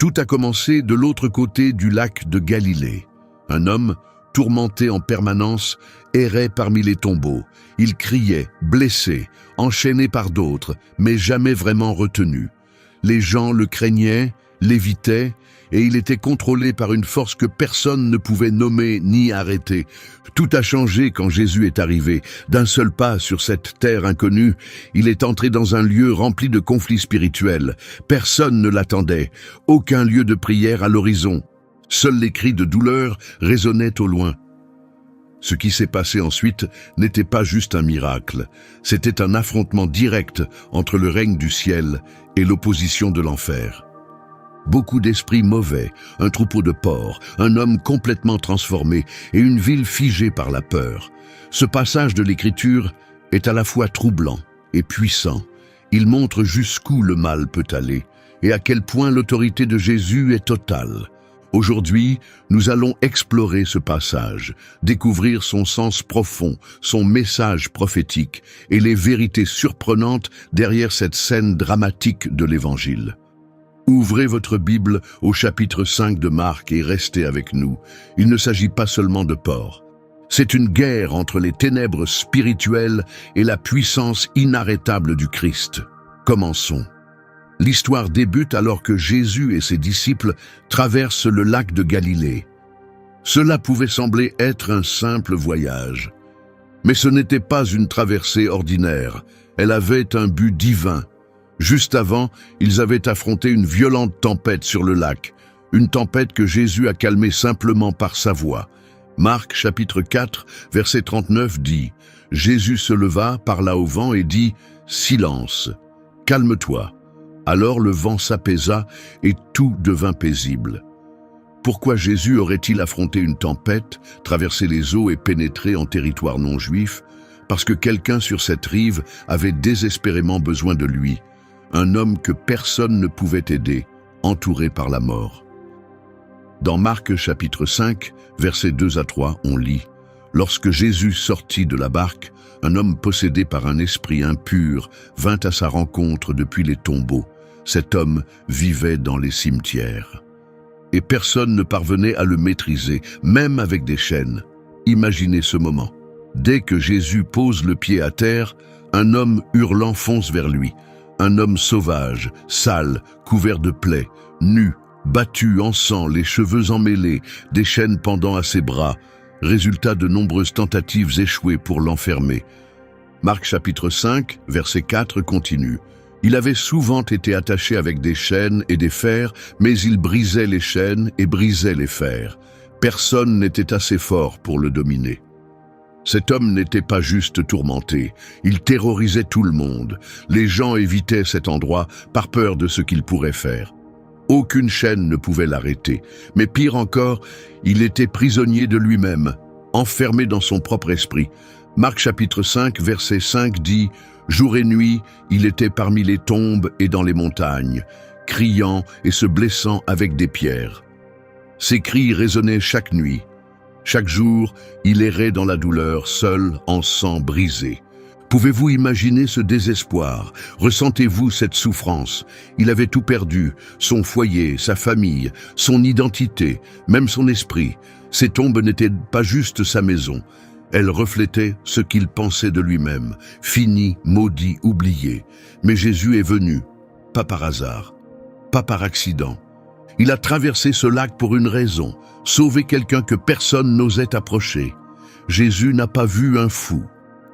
Tout a commencé de l'autre côté du lac de Galilée. Un homme, tourmenté en permanence, errait parmi les tombeaux. Il criait, blessé, enchaîné par d'autres, mais jamais vraiment retenu. Les gens le craignaient, l'évitaient, et il était contrôlé par une force que personne ne pouvait nommer ni arrêter. Tout a changé quand Jésus est arrivé. D'un seul pas sur cette terre inconnue, il est entré dans un lieu rempli de conflits spirituels. Personne ne l'attendait, aucun lieu de prière à l'horizon. Seuls les cris de douleur résonnaient au loin. Ce qui s'est passé ensuite n'était pas juste un miracle, c'était un affrontement direct entre le règne du ciel et l'opposition de l'enfer. Beaucoup d'esprits mauvais, un troupeau de porcs, un homme complètement transformé et une ville figée par la peur. Ce passage de l'Écriture est à la fois troublant et puissant. Il montre jusqu'où le mal peut aller et à quel point l'autorité de Jésus est totale. Aujourd'hui, nous allons explorer ce passage, découvrir son sens profond, son message prophétique et les vérités surprenantes derrière cette scène dramatique de l'Évangile. Ouvrez votre Bible au chapitre 5 de Marc et restez avec nous. Il ne s'agit pas seulement de porcs. C'est une guerre entre les ténèbres spirituelles et la puissance inarrêtable du Christ. Commençons. L'histoire débute alors que Jésus et ses disciples traversent le lac de Galilée. Cela pouvait sembler être un simple voyage. Mais ce n'était pas une traversée ordinaire. Elle avait un but divin. Juste avant, ils avaient affronté une violente tempête sur le lac, une tempête que Jésus a calmée simplement par sa voix. Marc chapitre 4, verset 39 dit « Jésus se leva, parla au vent et dit « Silence, calme-toi ». Alors le vent s'apaisa et tout devint paisible. Pourquoi Jésus aurait-il affronté une tempête, traversé les eaux et pénétré en territoire non juif? Parce que quelqu'un sur cette rive avait désespérément besoin de lui. Un homme que personne ne pouvait aider, entouré par la mort. Dans Marc chapitre 5, versets 2 à 3, on lit « Lorsque Jésus sortit de la barque, un homme possédé par un esprit impur vint à sa rencontre depuis les tombeaux. Cet homme vivait dans les cimetières. Et personne ne parvenait à le maîtriser, même avec des chaînes. Imaginez ce moment. Dès que Jésus pose le pied à terre, un homme hurlant fonce vers lui. Un homme sauvage, sale, couvert de plaies, nu, battu en sang, les cheveux emmêlés, des chaînes pendant à ses bras, résultat de nombreuses tentatives échouées pour l'enfermer. Marc chapitre 5, verset 4 continue. Il avait souvent été attaché avec des chaînes et des fers, mais il brisait les chaînes et brisait les fers. Personne n'était assez fort pour le dominer. Cet homme n'était pas juste tourmenté, il terrorisait tout le monde. Les gens évitaient cet endroit par peur de ce qu'il pourrait faire. Aucune chaîne ne pouvait l'arrêter, mais pire encore, il était prisonnier de lui-même, enfermé dans son propre esprit. Marc chapitre 5, verset 5 dit « Jour et nuit, il était parmi les tombes et dans les montagnes, criant et se blessant avec des pierres. Ses cris résonnaient chaque nuit. Chaque jour, il errait dans la douleur, seul, en sang brisé. Pouvez-vous imaginer ce désespoir? Ressentez-vous cette souffrance? Il avait tout perdu, son foyer, sa famille, son identité, même son esprit. Ces tombes n'étaient pas juste sa maison. Elles reflétaient ce qu'il pensait de lui-même, fini, maudit, oublié. Mais Jésus est venu, pas par hasard, pas par accident. Il a traversé ce lac pour une raison, sauver quelqu'un que personne n'osait approcher. Jésus n'a pas vu un fou.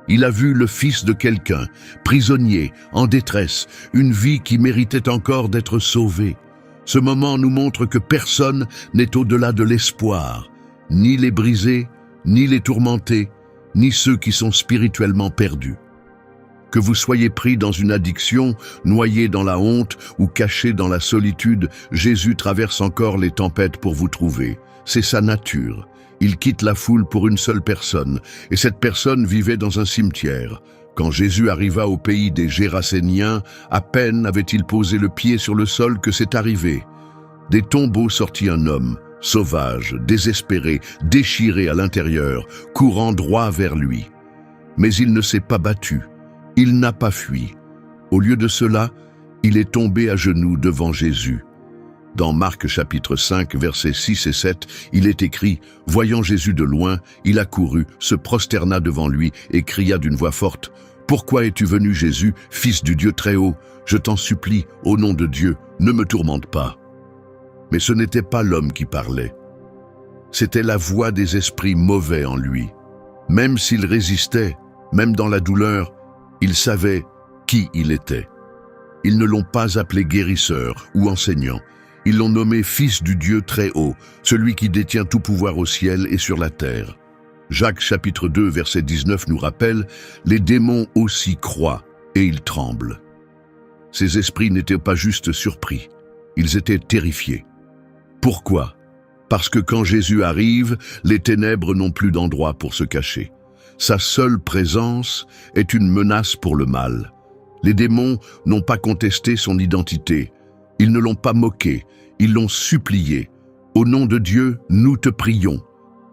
Il a vu le fils de quelqu'un, prisonnier, en détresse, une vie qui méritait encore d'être sauvée. Ce moment nous montre que personne n'est au-delà de l'espoir, ni les brisés, ni les tourmentés, ni ceux qui sont spirituellement perdus. Que vous soyez pris dans une addiction, noyé dans la honte ou caché dans la solitude, Jésus traverse encore les tempêtes pour vous trouver. C'est sa nature. Il quitte la foule pour une seule personne, et cette personne vivait dans un cimetière. Quand Jésus arriva au pays des Géraséniens, à peine avait-il posé le pied sur le sol que c'est arrivé. Des tombeaux sortit un homme, sauvage, désespéré, déchiré à l'intérieur, courant droit vers lui. Mais il ne s'est pas battu. Il n'a pas fui. Au lieu de cela, il est tombé à genoux devant Jésus. Dans Marc chapitre 5, versets 6 et 7, il est écrit « Voyant Jésus de loin, il accourut, se prosterna devant lui et cria d'une voix forte « Pourquoi es-tu venu, Jésus, fils du Dieu très haut? Je t'en supplie, au nom de Dieu, ne me tourmente pas. » Mais ce n'était pas l'homme qui parlait. C'était la voix des esprits mauvais en lui. Même s'il résistait, même dans la douleur, il savait qui il était. Ils ne l'ont pas appelé guérisseur ou enseignant. Ils l'ont nommé fils du Dieu très haut, celui qui détient tout pouvoir au ciel et sur la terre. Jacques chapitre 2 verset 19 nous rappelle « Les démons aussi croient et ils tremblent ». Ces esprits n'étaient pas juste surpris, ils étaient terrifiés. Pourquoi? Parce que quand Jésus arrive, les ténèbres n'ont plus d'endroit pour se cacher. Sa seule présence est une menace pour le mal. Les démons n'ont pas contesté son identité. Ils ne l'ont pas moqué, ils l'ont supplié. Au nom de Dieu, nous te prions.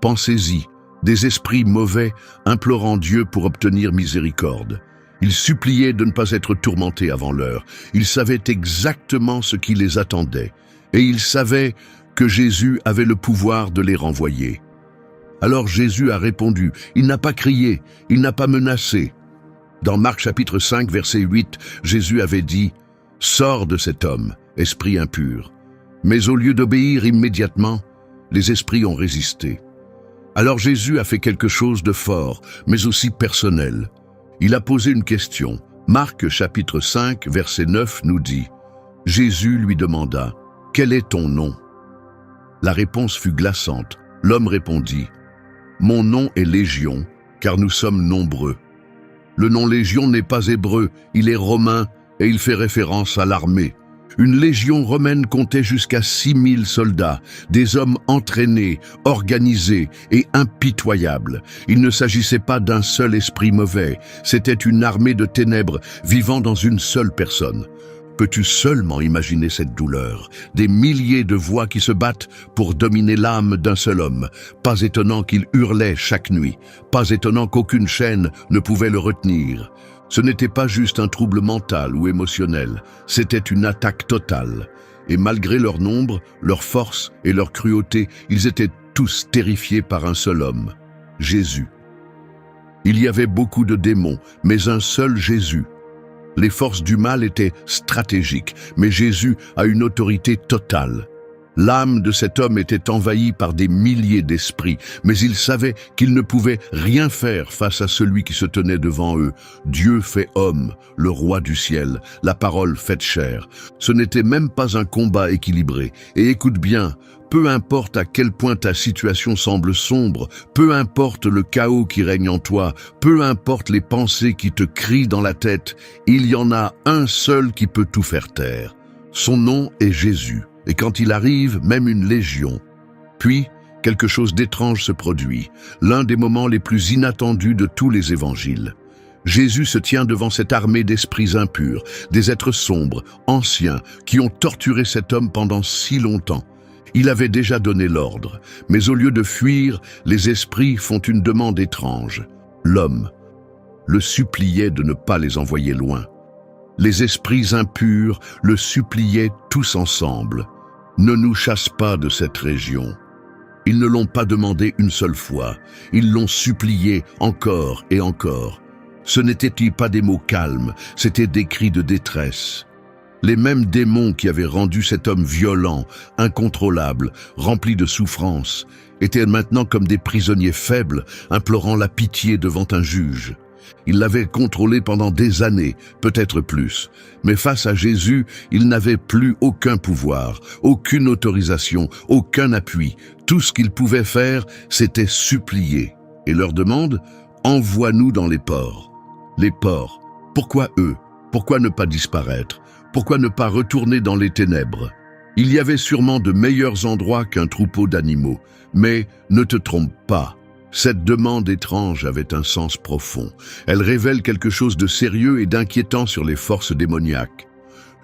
Pensez-y, des esprits mauvais implorant Dieu pour obtenir miséricorde. Ils suppliaient de ne pas être tourmentés avant l'heure. Ils savaient exactement ce qui les attendait. Et ils savaient que Jésus avait le pouvoir de les renvoyer. Alors Jésus a répondu, il n'a pas crié, il n'a pas menacé. Dans Marc chapitre 5, verset 8, Jésus avait dit « Sors de cet homme, esprit impur ». Mais au lieu d'obéir immédiatement, les esprits ont résisté. Alors Jésus a fait quelque chose de fort, mais aussi personnel. Il a posé une question. Marc chapitre 5, verset 9 nous dit « Jésus lui demanda « Quel est ton nom ?» La réponse fut glaçante. L'homme répondit « Mon nom est Légion, car nous sommes nombreux. » Le nom Légion n'est pas hébreu, il est romain et il fait référence à l'armée. Une légion romaine comptait jusqu'à 6000 soldats, des hommes entraînés, organisés et impitoyables. Il ne s'agissait pas d'un seul esprit mauvais, c'était une armée de ténèbres vivant dans une seule personne. Peux-tu seulement imaginer cette douleur? Des milliers de voix qui se battent pour dominer l'âme d'un seul homme. Pas étonnant qu'il hurlait chaque nuit. Pas étonnant qu'aucune chaîne ne pouvait le retenir. Ce n'était pas juste un trouble mental ou émotionnel. C'était une attaque totale. Et malgré leur nombre, leur force et leur cruauté, ils étaient tous terrifiés par un seul homme, Jésus. Il y avait beaucoup de démons, mais un seul Jésus. Les forces du mal étaient stratégiques, mais Jésus a une autorité totale. L'âme de cet homme était envahie par des milliers d'esprits, mais il savait qu'il ne pouvait rien faire face à celui qui se tenait devant eux. Dieu fait homme, le roi du ciel, la parole faite chair. Ce n'était même pas un combat équilibré. Et écoute bien, peu importe à quel point ta situation semble sombre, peu importe le chaos qui règne en toi, peu importe les pensées qui te crient dans la tête, il y en a un seul qui peut tout faire taire. Son nom est Jésus. Et quand il arrive, même une légion. Puis, quelque chose d'étrange se produit, l'un des moments les plus inattendus de tous les évangiles. Jésus se tient devant cette armée d'esprits impurs, des êtres sombres, anciens, qui ont torturé cet homme pendant si longtemps. Il avait déjà donné l'ordre, mais au lieu de fuir, les esprits font une demande étrange. L'homme le suppliait de ne pas les envoyer loin. Les esprits impurs le suppliaient tous ensemble. Ne nous chasse pas de cette région. Ils ne l'ont pas demandé une seule fois. Ils l'ont supplié encore et encore. Ce n'étaient pas des mots calmes, c'étaient des cris de détresse. Les mêmes démons qui avaient rendu cet homme violent, incontrôlable, rempli de souffrance, étaient maintenant comme des prisonniers faibles, implorant la pitié devant un juge. Il l'avait contrôlé pendant des années, peut-être plus. Mais face à Jésus, il n'avait plus aucun pouvoir, aucune autorisation, aucun appui. Tout ce qu'il pouvait faire, c'était supplier. Et leur demande, « Envoie-nous dans les ports. » Les ports, pourquoi eux? Pourquoi ne pas disparaître? Pourquoi ne pas retourner dans les ténèbres? Il y avait sûrement de meilleurs endroits qu'un troupeau d'animaux. Mais ne te trompe pas. Cette demande étrange avait un sens profond. Elle révèle quelque chose de sérieux et d'inquiétant sur les forces démoniaques.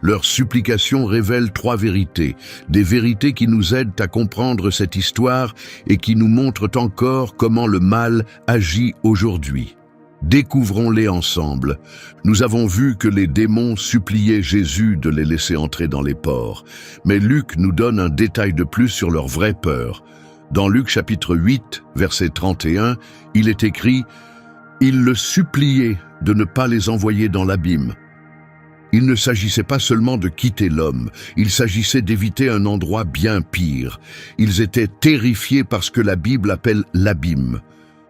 Leurs supplications révèlent 3 vérités, des vérités qui nous aident à comprendre cette histoire et qui nous montrent encore comment le mal agit aujourd'hui. Découvrons-les ensemble. Nous avons vu que les démons suppliaient Jésus de les laisser entrer dans les ports. Mais Luc nous donne un détail de plus sur leur vraie peur. Dans Luc chapitre 8, verset 31, il est écrit « Il le suppliait de ne pas les envoyer dans l'abîme ». Il ne s'agissait pas seulement de quitter l'homme, il s'agissait d'éviter un endroit bien pire. Ils étaient terrifiés par ce que la Bible appelle l'abîme.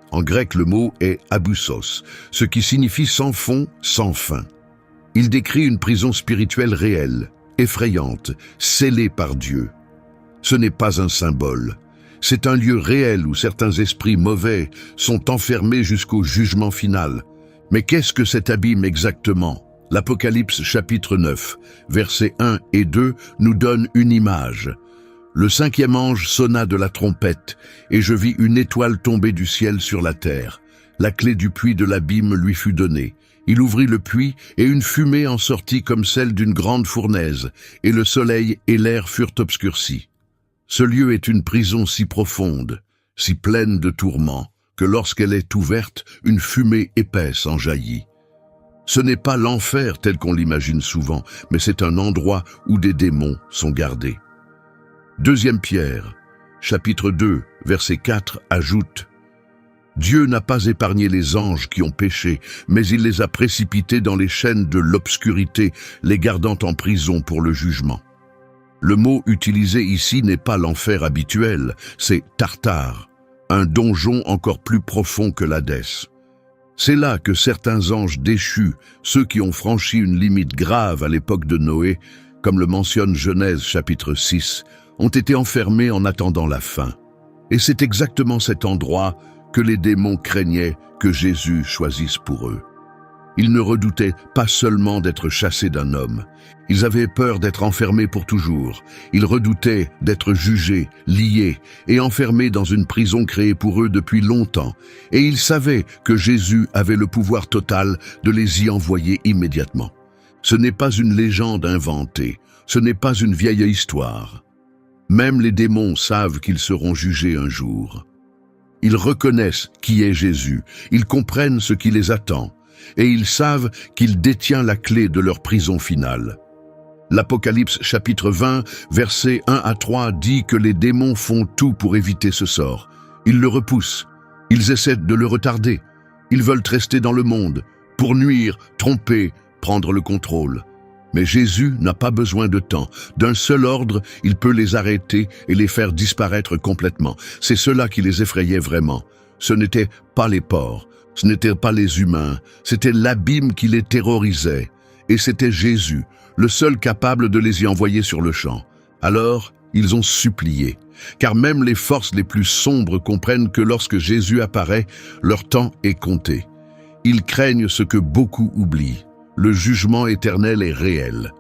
En grec, le mot est abyssos, ce qui signifie sans fond, sans fin. Il décrit une prison spirituelle réelle, effrayante, scellée par Dieu. Ce n'est pas un symbole. C'est un lieu réel où certains esprits mauvais sont enfermés jusqu'au jugement final. Mais qu'est-ce que cet abîme exactement ? L'Apocalypse chapitre 9, versets 1 et 2 nous donne une image. Le cinquième ange sonna de la trompette, et je vis une étoile tomber du ciel sur la terre. La clé du puits de l'abîme lui fut donnée. Il ouvrit le puits, et une fumée en sortit comme celle d'une grande fournaise, et le soleil et l'air furent obscurcis. Ce lieu est une prison si profonde, si pleine de tourments, que lorsqu'elle est ouverte, une fumée épaisse en jaillit. Ce n'est pas l'enfer tel qu'on l'imagine souvent, mais c'est un endroit où des démons sont gardés. Deuxième Pierre, chapitre 2, verset 4, ajoute « Dieu n'a pas épargné les anges qui ont péché, mais il les a précipités dans les chaînes de l'obscurité, les gardant en prison pour le jugement. » Le mot utilisé ici n'est pas l'enfer habituel, c'est Tartare, un donjon encore plus profond que l'Hadès. C'est là que certains anges déchus, ceux qui ont franchi une limite grave à l'époque de Noé, comme le mentionne Genèse chapitre 6, ont été enfermés en attendant la fin. Et c'est exactement cet endroit que les démons craignaient que Jésus choisisse pour eux. Ils ne redoutaient pas seulement d'être chassés d'un homme. Ils avaient peur d'être enfermés pour toujours. Ils redoutaient d'être jugés, liés et enfermés dans une prison créée pour eux depuis longtemps. Et ils savaient que Jésus avait le pouvoir total de les y envoyer immédiatement. Ce n'est pas une légende inventée. Ce n'est pas une vieille histoire. Même les démons savent qu'ils seront jugés un jour. Ils reconnaissent qui est Jésus. Ils comprennent ce qui les attend. Et ils savent qu'il détient la clé de leur prison finale. L'Apocalypse chapitre 20, versets 1 à 3 dit que les démons font tout pour éviter ce sort. Ils le repoussent, ils essaient de le retarder, ils veulent rester dans le monde, pour nuire, tromper, prendre le contrôle. Mais Jésus n'a pas besoin de temps. D'un seul ordre, il peut les arrêter et les faire disparaître complètement. C'est cela qui les effrayait vraiment. Ce n'étaient pas les porcs. Ce n'étaient pas les humains, c'était l'abîme qui les terrorisait. Et c'était Jésus, le seul capable de les y envoyer sur le champ. Alors, ils ont supplié, car même les forces les plus sombres comprennent que lorsque Jésus apparaît, leur temps est compté. Ils craignent ce que beaucoup oublient. Le jugement éternel est réel,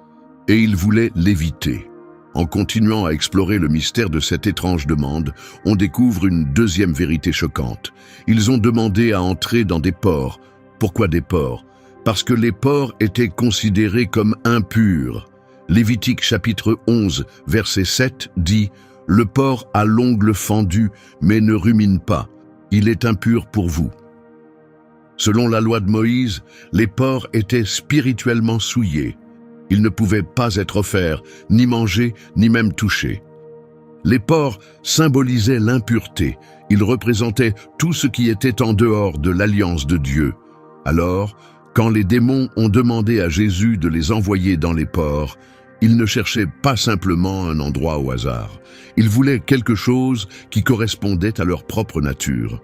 et ils voulaient l'éviter. En continuant à explorer le mystère de cette étrange demande, on découvre une deuxième vérité choquante. Ils ont demandé à entrer dans des ports. Pourquoi des ports? Parce que les ports étaient considérés comme impurs. Lévitique chapitre 11, verset 7 dit « Le porc a l'ongle fendu, mais ne rumine pas. Il est impur pour vous. » Selon la loi de Moïse, les porcs étaient spirituellement souillés. Ils ne pouvaient pas être offerts, ni mangés, ni même touchés. Les porcs symbolisaient l'impureté. Ils représentaient tout ce qui était en dehors de l'alliance de Dieu. Alors, quand les démons ont demandé à Jésus de les envoyer dans les ports, ils ne cherchaient pas simplement un endroit au hasard. Ils voulaient quelque chose qui correspondait à leur propre nature.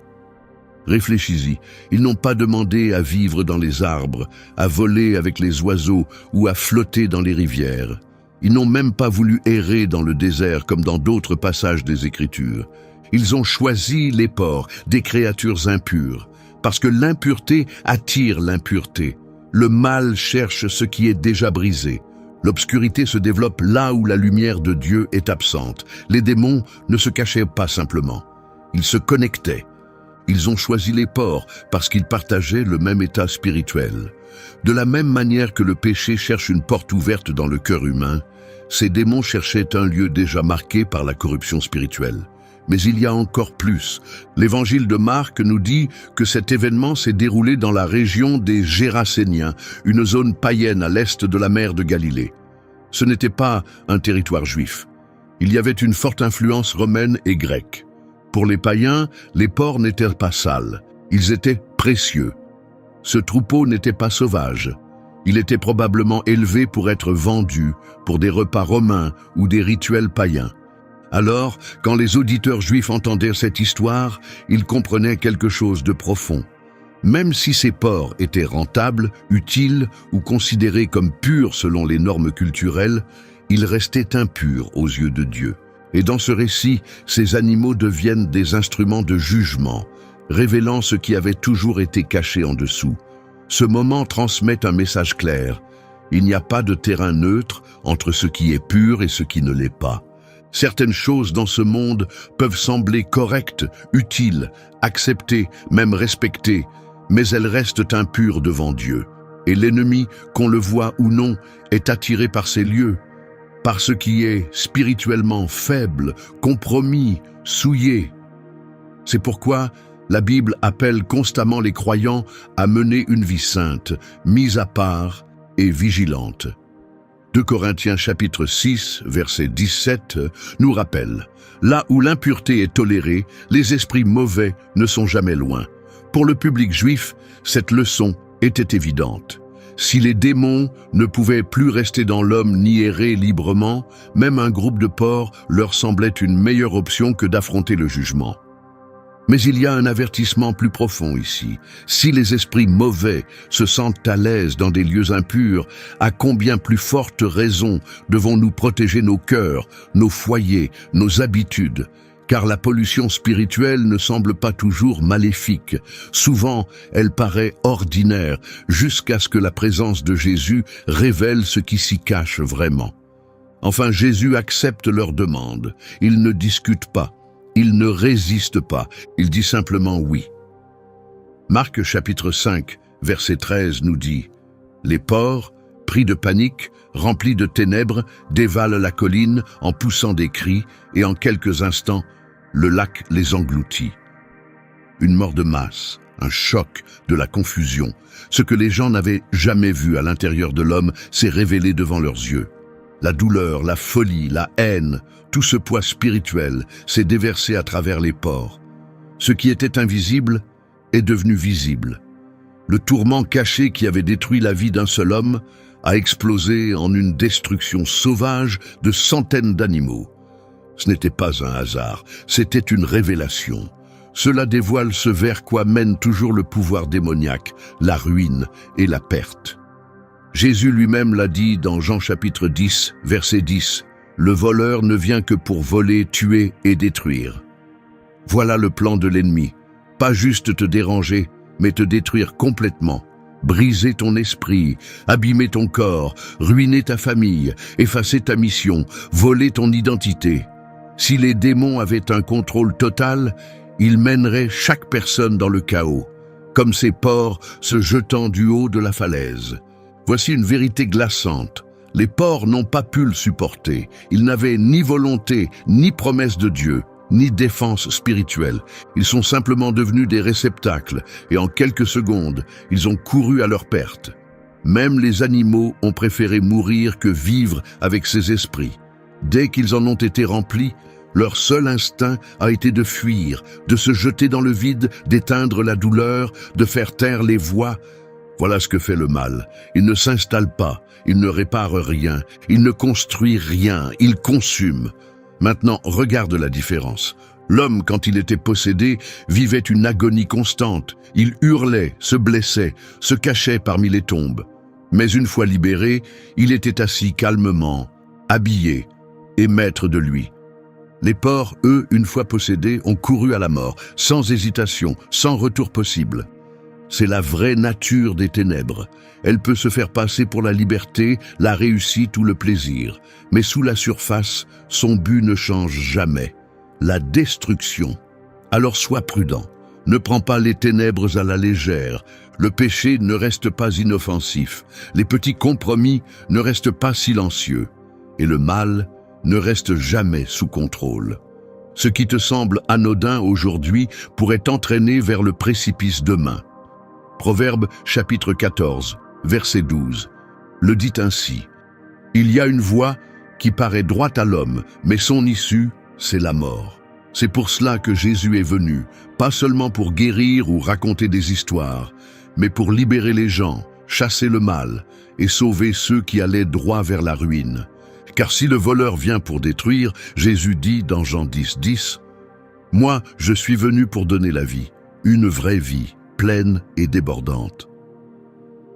Réfléchis-y, ils n'ont pas demandé à vivre dans les arbres, à voler avec les oiseaux ou à flotter dans les rivières. Ils n'ont même pas voulu errer dans le désert comme dans d'autres passages des Écritures. Ils ont choisi les porcs, des créatures impures, parce que l'impureté attire l'impureté. Le mal cherche ce qui est déjà brisé. L'obscurité se développe là où la lumière de Dieu est absente. Les démons ne se cachaient pas simplement. Ils se connectaient. Ils ont choisi les porcs parce qu'ils partageaient le même état spirituel. De la même manière que le péché cherche une porte ouverte dans le cœur humain, ces démons cherchaient un lieu déjà marqué par la corruption spirituelle. Mais il y a encore plus. L'évangile de Marc nous dit que cet événement s'est déroulé dans la région des Géraséniens, une zone païenne à l'est de la mer de Galilée. Ce n'était pas un territoire juif. Il y avait une forte influence romaine et grecque. Pour les païens, les porcs n'étaient pas sales, ils étaient précieux. Ce troupeau n'était pas sauvage. Il était probablement élevé pour être vendu pour des repas romains ou des rituels païens. Alors, quand les auditeurs juifs entendaient cette histoire, ils comprenaient quelque chose de profond. Même si ces porcs étaient rentables, utiles ou considérés comme purs selon les normes culturelles, ils restaient impurs aux yeux de Dieu. Et dans ce récit, ces animaux deviennent des instruments de jugement, révélant ce qui avait toujours été caché en dessous. Ce moment transmet un message clair. Il n'y a pas de terrain neutre entre ce qui est pur et ce qui ne l'est pas. Certaines choses dans ce monde peuvent sembler correctes, utiles, acceptées, même respectées, mais elles restent impures devant Dieu. Et l'ennemi, qu'on le voit ou non, est attiré par ces lieux, par ce qui est spirituellement faible, compromis, souillé. C'est pourquoi la Bible appelle constamment les croyants à mener une vie sainte, mise à part et vigilante. 2 Corinthiens chapitre 6, verset 17 nous rappelle « Là où l'impureté est tolérée, les esprits mauvais ne sont jamais loin. » Pour le public juif, cette leçon était évidente. Si les démons ne pouvaient plus rester dans l'homme ni errer librement, même un groupe de porcs leur semblait une meilleure option que d'affronter le jugement. Mais il y a un avertissement plus profond ici. Si les esprits mauvais se sentent à l'aise dans des lieux impurs, à combien plus forte raison devons-nous protéger nos cœurs, nos foyers, nos habitudes ? Car la pollution spirituelle ne semble pas toujours maléfique. Souvent, elle paraît ordinaire, jusqu'à ce que la présence de Jésus révèle ce qui s'y cache vraiment. Enfin, Jésus accepte leur demande. Il ne discute pas. Il ne résiste pas, il dit simplement oui. Marc chapitre 5, verset 13 nous dit « Les porcs, pris de panique, remplis de ténèbres, dévalent la colline en poussant des cris et en quelques instants, le lac les engloutit. » Une mort de masse, un choc, de la confusion. Ce que les gens n'avaient jamais vu à l'intérieur de l'homme s'est révélé devant leurs yeux. La douleur, la folie, la haine, tout ce poids spirituel s'est déversé à travers les pores. Ce qui était invisible est devenu visible. Le tourment caché qui avait détruit la vie d'un seul homme a explosé en une destruction sauvage de centaines d'animaux. Ce n'était pas un hasard, c'était une révélation. Cela dévoile ce vers quoi mène toujours le pouvoir démoniaque, la ruine et la perte. Jésus lui-même l'a dit dans Jean chapitre 10, verset 10, « Le voleur ne vient que pour voler, tuer et détruire. » Voilà le plan de l'ennemi, pas juste te déranger, mais te détruire complètement, briser ton esprit, abîmer ton corps, ruiner ta famille, effacer ta mission, voler ton identité. Si les démons avaient un contrôle total, ils mèneraient chaque personne dans le chaos, comme ces porcs se jetant du haut de la falaise. Voici une vérité glaçante. Les porcs n'ont pas pu le supporter. Ils n'avaient ni volonté, ni promesse de Dieu, ni défense spirituelle. Ils sont simplement devenus des réceptacles et en quelques secondes, ils ont couru à leur perte. Même les animaux ont préféré mourir que vivre avec ces esprits. Dès qu'ils en ont été remplis, leur seul instinct a été de fuir, de se jeter dans le vide, d'éteindre la douleur, de faire taire les voix. Voilà ce que fait le mal. Il ne s'installe pas, il ne répare rien, il ne construit rien, il consume. Maintenant, regarde la différence. L'homme, quand il était possédé, vivait une agonie constante. Il hurlait, se blessait, se cachait parmi les tombes. Mais une fois libéré, il était assis calmement, habillé et maître de lui. Les porcs, eux, une fois possédés, ont couru à la mort, sans hésitation, sans retour possible. C'est la vraie nature des ténèbres. Elle peut se faire passer pour la liberté, la réussite ou le plaisir. Mais sous la surface, son but ne change jamais. La destruction. Alors sois prudent. Ne prends pas les ténèbres à la légère. Le péché ne reste pas inoffensif. Les petits compromis ne restent pas silencieux. Et le mal ne reste jamais sous contrôle. Ce qui te semble anodin aujourd'hui pourrait t'entraîner vers le précipice demain. Proverbe chapitre 14, verset 12, le dit ainsi. Il y a une voie qui paraît droite à l'homme, mais son issue, c'est la mort. C'est pour cela que Jésus est venu, pas seulement pour guérir ou raconter des histoires, mais pour libérer les gens, chasser le mal et sauver ceux qui allaient droit vers la ruine. Car si le voleur vient pour détruire, Jésus dit dans Jean 10, 10, « Moi, je suis venu pour donner la vie, une vraie vie, pleine et débordante. »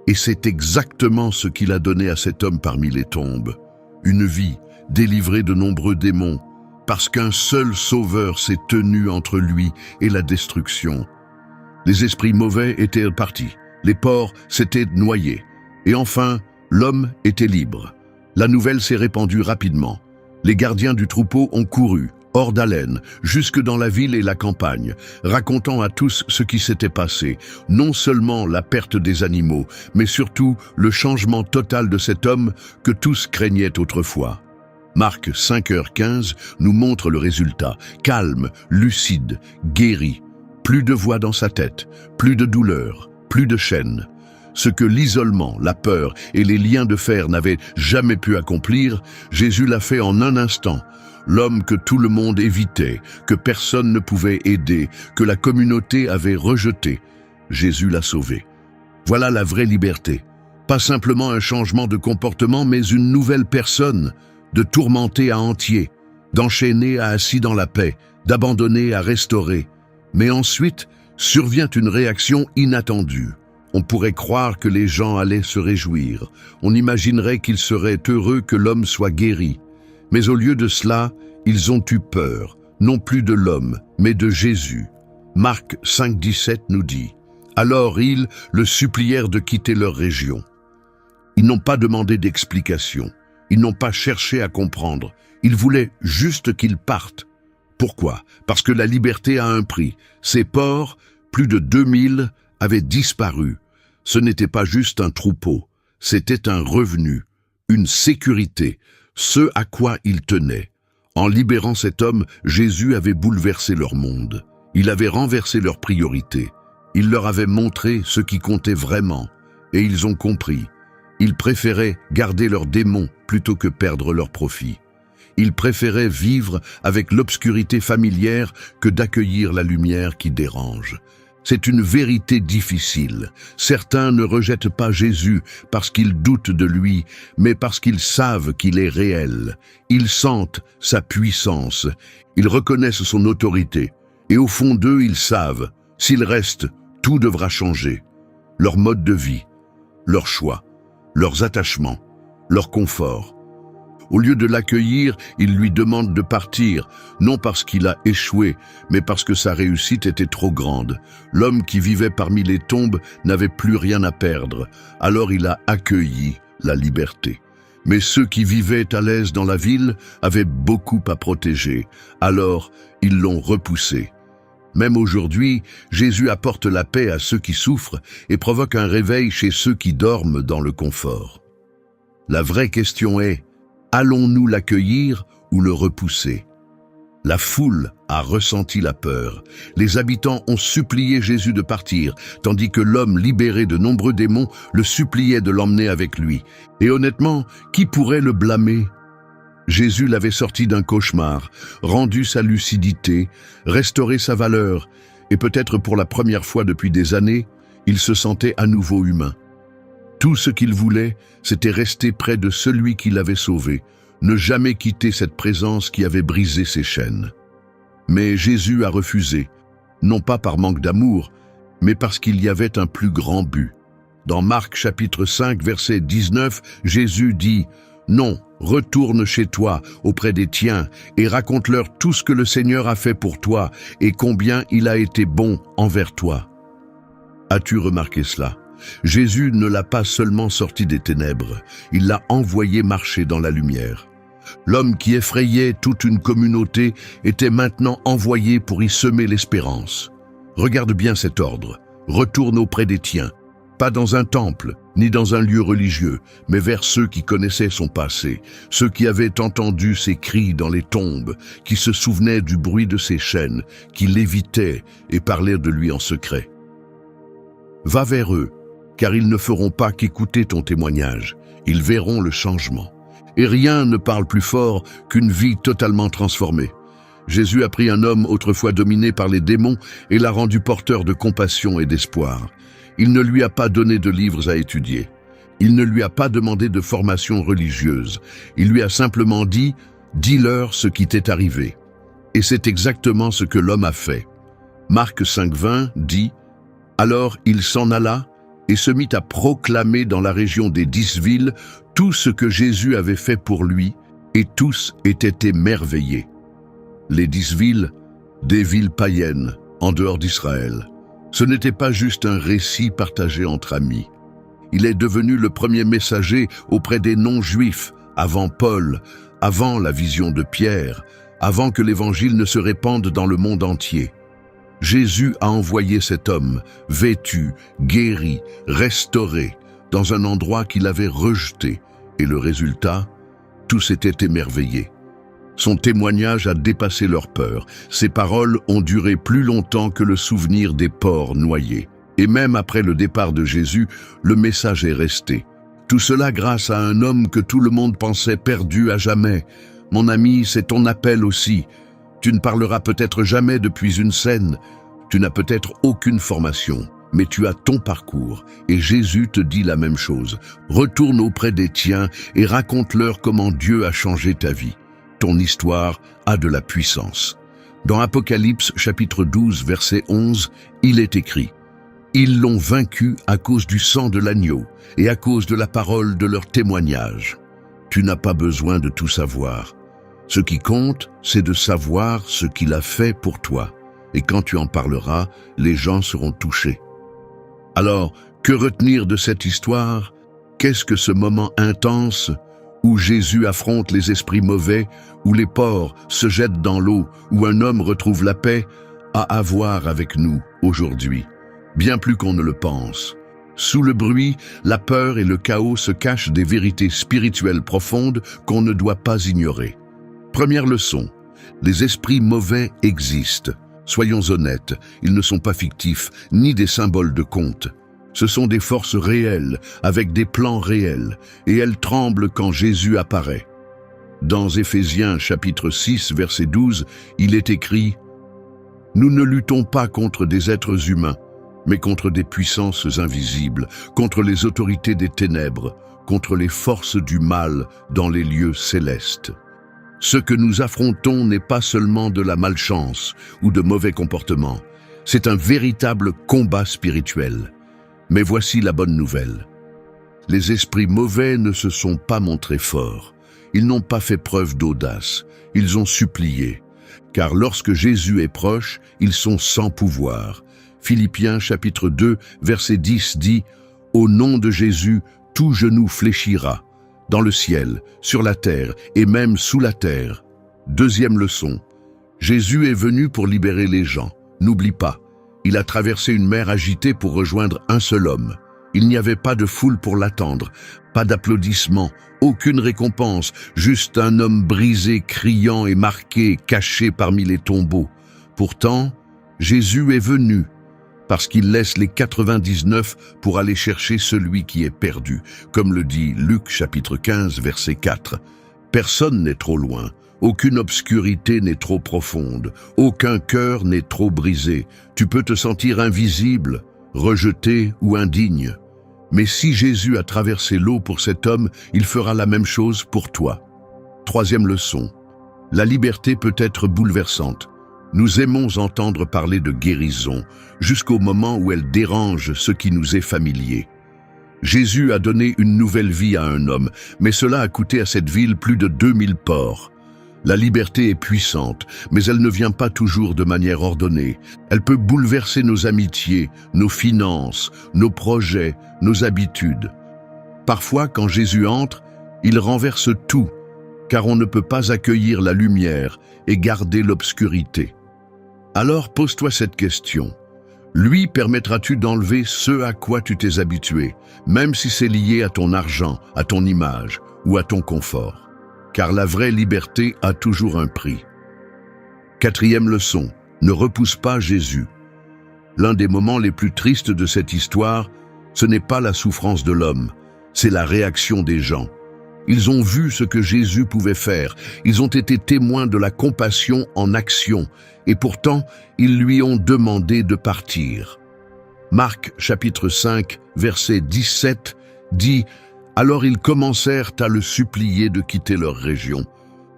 Et c'est exactement ce qu'il a donné à cet homme parmi les tombes. Une vie délivrée de nombreux démons, parce qu'un seul sauveur s'est tenu entre lui et la destruction. Les esprits mauvais étaient partis, les porcs s'étaient noyés, et enfin, l'homme était libre. La nouvelle s'est répandue rapidement. Les gardiens du troupeau ont couru, hors d'haleine, jusque dans la ville et la campagne, racontant à tous ce qui s'était passé, non seulement la perte des animaux, mais surtout le changement total de cet homme que tous craignaient autrefois. Marc 5h15 nous montre le résultat, calme, lucide, guéri, plus de voix dans sa tête, plus de douleur, plus de chaînes. Ce que l'isolement, la peur et les liens de fer n'avaient jamais pu accomplir, Jésus l'a fait en un instant. L'homme que tout le monde évitait, que personne ne pouvait aider, que la communauté avait rejeté, Jésus l'a sauvé. Voilà la vraie liberté. Pas simplement un changement de comportement, mais une nouvelle personne, de tourmenté à entier, d'enchaîné à assis dans la paix, d'abandonné à restaurer. Mais ensuite, survient une réaction inattendue. On pourrait croire que les gens allaient se réjouir. On imaginerait qu'ils seraient heureux que l'homme soit guéri. Mais au lieu de cela, ils ont eu peur, non plus de l'homme, mais de Jésus. Marc 5,17 nous dit « Alors ils le supplièrent de quitter leur région. » Ils n'ont pas demandé d'explication. Ils n'ont pas cherché à comprendre. Ils voulaient juste qu'il parte. Pourquoi? Parce que la liberté a un prix. Ces porcs, plus de 2000, avaient disparu. Ce n'était pas juste un troupeau, c'était un revenu, une sécurité, ce à quoi ils tenaient. En libérant cet homme, Jésus avait bouleversé leur monde. Il avait renversé leurs priorités. Il leur avait montré ce qui comptait vraiment, et ils ont compris. Ils préféraient garder leurs démons plutôt que perdre leur profit. Ils préféraient vivre avec l'obscurité familière que d'accueillir la lumière qui dérange. C'est une vérité difficile. Certains ne rejettent pas Jésus parce qu'ils doutent de lui, mais parce qu'ils savent qu'il est réel. Ils sentent sa puissance, ils reconnaissent son autorité, et au fond d'eux, ils savent, s'ils restent, tout devra changer. Leur mode de vie, leurs choix, leurs attachements, leur confort. Au lieu de l'accueillir, il lui demande de partir, non parce qu'il a échoué, mais parce que sa réussite était trop grande. L'homme qui vivait parmi les tombes n'avait plus rien à perdre, alors il a accueilli la liberté. Mais ceux qui vivaient à l'aise dans la ville avaient beaucoup à protéger, alors ils l'ont repoussé. Même aujourd'hui, Jésus apporte la paix à ceux qui souffrent et provoque un réveil chez ceux qui dorment dans le confort. La vraie question est: allons-nous l'accueillir ou le repousser? La foule a ressenti la peur. Les habitants ont supplié Jésus de partir, tandis que l'homme libéré de nombreux démons le suppliait de l'emmener avec lui. Et honnêtement, qui pourrait le blâmer? Jésus l'avait sorti d'un cauchemar, rendu sa lucidité, restauré sa valeur, et peut-être pour la première fois depuis des années, il se sentait à nouveau humain. Tout ce qu'il voulait, c'était rester près de celui qui l'avait sauvé, ne jamais quitter cette présence qui avait brisé ses chaînes. Mais Jésus a refusé, non pas par manque d'amour, mais parce qu'il y avait un plus grand but. Dans Marc chapitre 5, verset 19, Jésus dit « Non, retourne chez toi, auprès des tiens, et raconte-leur tout ce que le Seigneur a fait pour toi et combien il a été bon envers toi. » As-tu remarqué cela? Jésus ne l'a pas seulement sorti des ténèbres, il l'a envoyé marcher dans la lumière. L'homme qui effrayait toute une communauté était maintenant envoyé pour y semer l'espérance. Regarde bien cet ordre. Retourne auprès des tiens. pas dans un temple, ni dans un lieu religieux, mais vers ceux qui connaissaient son passé, ceux qui avaient entendu ses cris dans les tombes, qui se souvenaient du bruit de ses chaînes, qui l'évitaient et parlaient de lui en secret. Va vers eux, car ils ne feront pas qu'écouter ton témoignage, ils verront le changement. Et rien ne parle plus fort qu'une vie totalement transformée. Jésus a pris un homme autrefois dominé par les démons et l'a rendu porteur de compassion et d'espoir. Il ne lui a pas donné de livres à étudier. Il ne lui a pas demandé de formation religieuse. Il lui a simplement dit « Dis-leur ce qui t'est arrivé ». Et c'est exactement ce que l'homme a fait. Marc 5,20 dit « Alors il s'en alla et se mit à proclamer dans la région des 10 villes tout ce que Jésus avait fait pour lui, et tous étaient émerveillés. » Les 10 villes, des villes païennes, en dehors d'Israël. Ce n'était pas juste un récit partagé entre amis. Il est devenu le premier messager auprès des non-juifs, avant Paul, avant la vision de Pierre, avant que l'évangile ne se répande dans le monde entier. Jésus a envoyé cet homme, vêtu, guéri, restauré, dans un endroit qu'il avait rejeté, et le résultat, tous étaient émerveillés. Son témoignage a dépassé leur peur. Ses paroles ont duré plus longtemps que le souvenir des porcs noyés. Et même après le départ de Jésus, le message est resté. Tout cela grâce à un homme que tout le monde pensait perdu à jamais. Mon ami, c'est ton appel aussi. Tu ne parleras peut-être jamais depuis une scène. Tu n'as peut-être aucune formation, mais tu as ton parcours. Et Jésus te dit la même chose. Retourne auprès des tiens et raconte-leur comment Dieu a changé ta vie. Ton histoire a de la puissance. Dans Apocalypse chapitre 12, verset 11, il est écrit « Ils l'ont vaincu à cause du sang de l'agneau et à cause de la parole de leur témoignage. » Tu n'as pas besoin de tout savoir. Ce qui compte, c'est de savoir ce qu'il a fait pour toi. Et quand tu en parleras, les gens seront touchés. Alors, que retenir de cette histoire? Qu'est-ce que ce moment intense où Jésus affronte les esprits mauvais, où les porcs se jettent dans l'eau, où un homme retrouve la paix, a à voir avec nous aujourd'hui, bien plus qu'on ne le pense. Sous le bruit, la peur et le chaos se cachent des vérités spirituelles profondes qu'on ne doit pas ignorer. Première leçon, les esprits mauvais existent. Soyons honnêtes, ils ne sont pas fictifs, ni des symboles de conte. Ce sont des forces réelles, avec des plans réels, et elles tremblent quand Jésus apparaît. Dans Éphésiens chapitre 6, verset 12, il est écrit « Nous ne luttons pas contre des êtres humains, mais contre des puissances invisibles, contre les autorités des ténèbres, contre les forces du mal dans les lieux célestes. » Ce que nous affrontons n'est pas seulement de la malchance ou de mauvais comportements, c'est un véritable combat spirituel. Mais voici la bonne nouvelle. Les esprits mauvais ne se sont pas montrés forts. Ils n'ont pas fait preuve d'audace. Ils ont supplié. Car lorsque Jésus est proche, ils sont sans pouvoir. Philippiens chapitre 2, verset 10 dit « Au nom de Jésus, tout genou fléchira, dans le ciel, sur la terre et même sous la terre. » Deuxième leçon. Jésus est venu pour libérer les gens. N'oublie pas. Il a traversé une mer agitée pour rejoindre un seul homme. Il n'y avait pas de foule pour l'attendre, pas d'applaudissements, aucune récompense, juste un homme brisé, criant et marqué, caché parmi les tombeaux. Pourtant, Jésus est venu, parce qu'il laisse les 99 pour aller chercher celui qui est perdu, comme le dit Luc chapitre 15, verset 4. Personne n'est trop loin. Aucune obscurité n'est trop profonde, aucun cœur n'est trop brisé. Tu peux te sentir invisible, rejeté ou indigne. Mais si Jésus a traversé l'eau pour cet homme, il fera la même chose pour toi. Troisième leçon. La liberté peut être bouleversante. Nous aimons entendre parler de guérison, jusqu'au moment où elle dérange ce qui nous est familier. Jésus a donné une nouvelle vie à un homme, mais cela a coûté à cette ville plus de 2000 porcs. La liberté est puissante, mais elle ne vient pas toujours de manière ordonnée. Elle peut bouleverser nos amitiés, nos finances, nos projets, nos habitudes. Parfois, quand Jésus entre, il renverse tout, car on ne peut pas accueillir la lumière et garder l'obscurité. Alors pose-toi cette question. Lui permettras-tu d'enlever ce à quoi tu t'es habitué, même si c'est lié à ton argent, à ton image ou à ton confort. Car la vraie liberté a toujours un prix. 4e leçon, ne repousse pas Jésus. L'un des moments les plus tristes de cette histoire, ce n'est pas la souffrance de l'homme, c'est la réaction des gens. Ils ont vu ce que Jésus pouvait faire, ils ont été témoins de la compassion en action, et pourtant, ils lui ont demandé de partir. Marc chapitre 5, verset 17, dit « Alors ils commencèrent à le supplier de quitter leur région. »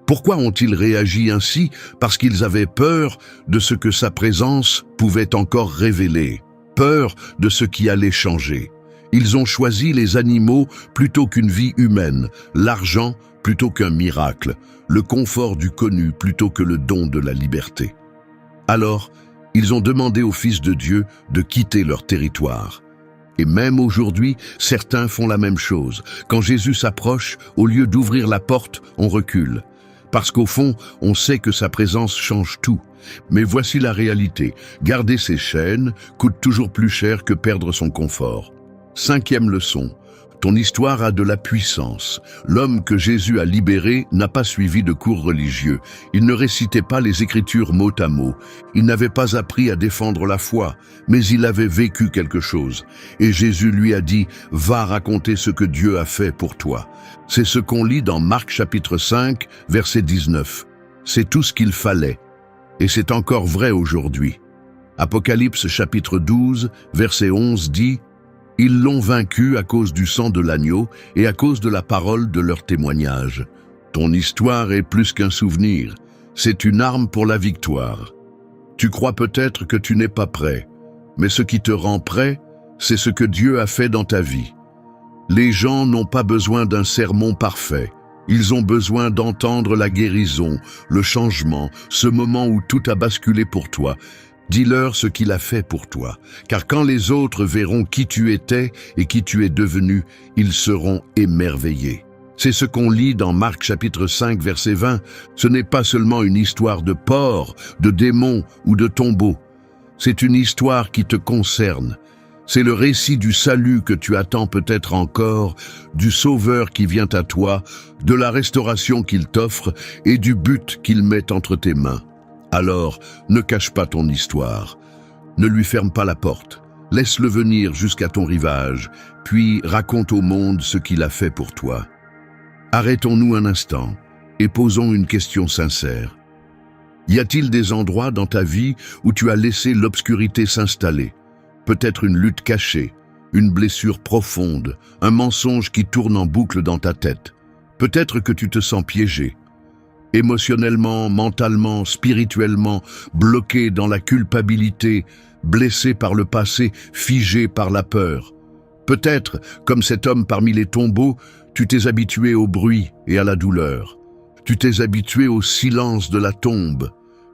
Pourquoi ont-ils réagi ainsi? Parce qu'ils avaient peur de ce que sa présence pouvait encore révéler, peur de ce qui allait changer. Ils ont choisi les animaux plutôt qu'une vie humaine, l'argent plutôt qu'un miracle, le confort du connu plutôt que le don de la liberté. Alors, ils ont demandé au Fils de Dieu de quitter leur territoire. Et même aujourd'hui, certains font la même chose. Quand Jésus s'approche, au lieu d'ouvrir la porte, on recule. Parce qu'au fond, on sait que sa présence change tout. Mais voici la réalité. Garder ses chaînes coûte toujours plus cher que perdre son confort. 5e leçon. Ton histoire a de la puissance. L'homme que Jésus a libéré n'a pas suivi de cours religieux. Il ne récitait pas les Écritures mot à mot. Il n'avait pas appris à défendre la foi, mais il avait vécu quelque chose. Et Jésus lui a dit « Va raconter ce que Dieu a fait pour toi ». C'est ce qu'on lit dans Marc chapitre 5, verset 19. C'est tout ce qu'il fallait. Et c'est encore vrai aujourd'hui. Apocalypse chapitre 12, verset 11 dit « Ils l'ont vaincu à cause du sang de l'agneau et à cause de la parole de leur témoignage. » Ton histoire est plus qu'un souvenir, c'est une arme pour la victoire. Tu crois peut-être que tu n'es pas prêt, mais ce qui te rend prêt, c'est ce que Dieu a fait dans ta vie. Les gens n'ont pas besoin d'un sermon parfait. Ils ont besoin d'entendre la guérison, le changement, ce moment où tout a basculé pour toi. Dis-leur ce qu'il a fait pour toi, car quand les autres verront qui tu étais et qui tu es devenu, ils seront émerveillés. C'est ce qu'on lit dans Marc chapitre 5, verset 20. Ce n'est pas seulement une histoire de porc, de démons ou de tombeaux. C'est une histoire qui te concerne. C'est le récit du salut que tu attends peut-être encore, du Sauveur qui vient à toi, de la restauration qu'il t'offre et du but qu'il met entre tes mains. Alors, ne cache pas ton histoire. Ne lui ferme pas la porte. Laisse-le venir jusqu'à ton rivage, puis raconte au monde ce qu'il a fait pour toi. Arrêtons-nous un instant et posons une question sincère. Y a-t-il des endroits dans ta vie où tu as laissé l'obscurité s'installer? Peut-être une lutte cachée, une blessure profonde, un mensonge qui tourne en boucle dans ta tête. Peut-être que tu te sens piégé. Émotionnellement, mentalement, spirituellement, bloqué dans la culpabilité, blessé par le passé, figé par la peur. Peut-être, comme cet homme parmi les tombeaux, tu t'es habitué au bruit et à la douleur. Tu t'es habitué au silence de la tombe.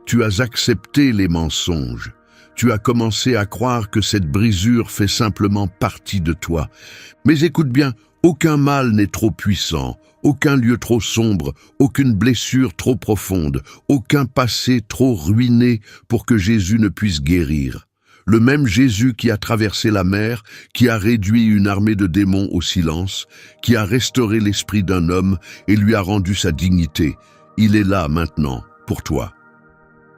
Tu as accepté les mensonges. Tu as commencé à croire que cette brisure fait simplement partie de toi. Mais écoute bien, aucun mal n'est trop puissant, aucun lieu trop sombre, aucune blessure trop profonde, aucun passé trop ruiné pour que Jésus ne puisse guérir. Le même Jésus qui a traversé la mer, qui a réduit une armée de démons au silence, qui a restauré l'esprit d'un homme et lui a rendu sa dignité, il est là maintenant pour toi.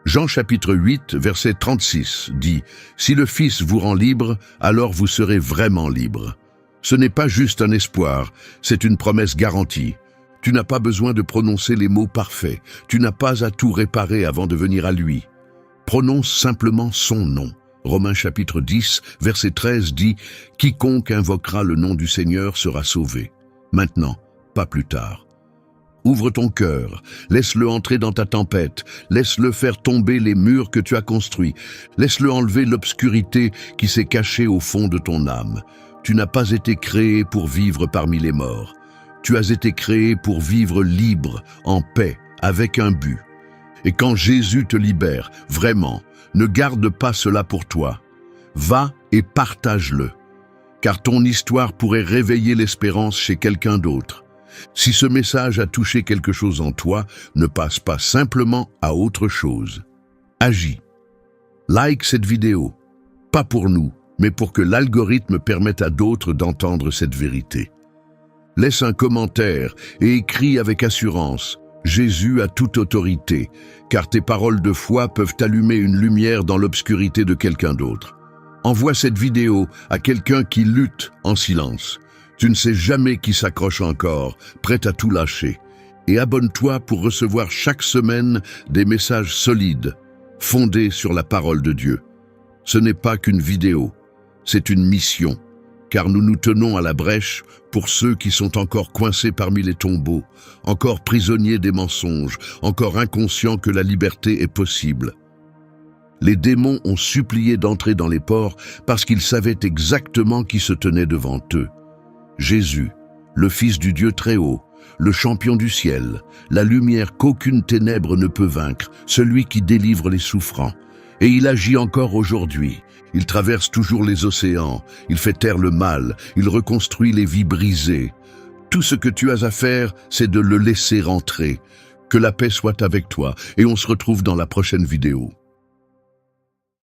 Jean chapitre 8, verset 36 dit « Si le Fils vous rend libre, alors vous serez vraiment libre. » Ce n'est pas juste un espoir, c'est une promesse garantie. Tu n'as pas besoin de prononcer les mots parfaits, tu n'as pas à tout réparer avant de venir à lui. Prononce simplement son nom. Romains chapitre 10, verset 13 dit « Quiconque invoquera le nom du Seigneur sera sauvé. » Maintenant, pas plus tard. Ouvre ton cœur, laisse-le entrer dans ta tempête, laisse-le faire tomber les murs que tu as construits, laisse-le enlever l'obscurité qui s'est cachée au fond de ton âme. Tu n'as pas été créé pour vivre parmi les morts. Tu as été créé pour vivre libre, en paix, avec un but. Et quand Jésus te libère, vraiment, ne garde pas cela pour toi. Va et partage-le, car ton histoire pourrait réveiller l'espérance chez quelqu'un d'autre. Si ce message a touché quelque chose en toi, ne passe pas simplement à autre chose. Agis. Like cette vidéo. Pas pour nous, mais pour que l'algorithme permette à d'autres d'entendre cette vérité. Laisse un commentaire et écris avec assurance « Jésus a toute autorité », car tes paroles de foi peuvent allumer une lumière dans l'obscurité de quelqu'un d'autre. Envoie cette vidéo à quelqu'un qui lutte en silence. Tu ne sais jamais qui s'accroche encore, prêt à tout lâcher. Et abonne-toi pour recevoir chaque semaine des messages solides, fondés sur la parole de Dieu. Ce n'est pas qu'une vidéo, c'est une mission, car nous nous tenons à la brèche pour ceux qui sont encore coincés parmi les tombeaux, encore prisonniers des mensonges, encore inconscients que la liberté est possible. Les démons ont supplié d'entrer dans les ports parce qu'ils savaient exactement qui se tenait devant eux. Jésus, le Fils du Dieu très haut, le champion du ciel, la lumière qu'aucune ténèbre ne peut vaincre, celui qui délivre les souffrants. Et il agit encore aujourd'hui. Il traverse toujours les océans, il fait taire le mal, il reconstruit les vies brisées. Tout ce que tu as à faire, c'est de le laisser rentrer. Que la paix soit avec toi et on se retrouve dans la prochaine vidéo.